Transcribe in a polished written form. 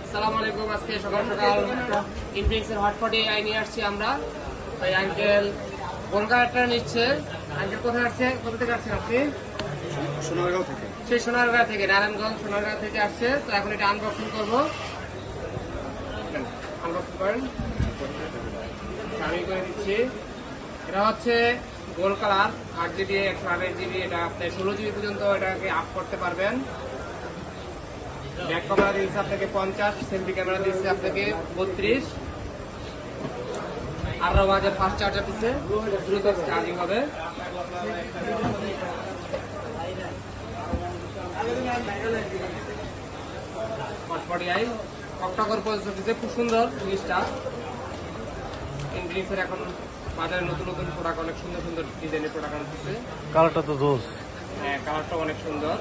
আসসালামু আলাইকুম। আজকে সকাল সকাল ইনফিনিক্সের হটপটে নিয়ে আসছি আমরা। ওই আঙ্কেল কলকাতা নিচ্ছে। আঙ্কেল কোথায় আসছে, কোথা থেকে আসছেন আপনি? সোনারগাঁও থেকে। সেই সোনারগাঁ থেকে, নারায়ণগঞ্জ সোনারগাঁ থেকে আসছে। তো এখন এটা আনবক্সিং করবো। আনবক্সিং করেন, আমি করে দিচ্ছি। এটা হচ্ছে গোল্ড কালার, 8 GB 128 GB। এটা আপনি 16 GB পর্যন্ত এটাকে আপ করতে পারবেন। ব্যাক ক্যামেরা দিয়েছে আপনাকে 50, সেলফি ক্যামেরা দিয়েছে আপনাকে 32। আর আমাদের ফাস্ট চার্জার দিচ্ছে, দ্রুত চার্জিং হবে। অক্টাকোর প্রসেসর দিচ্ছে, খুব সুন্দর জিনিসটা। ইনফিনিক্সের এখন বাজারে নতুন নতুন প্রোডাক্ট, অনেক সুন্দর সুন্দর ডিজাইনের প্রোডাক্ট আনতেছে। কালারটা তো জোস। হ্যাঁ, কালারটা অনেক সুন্দর।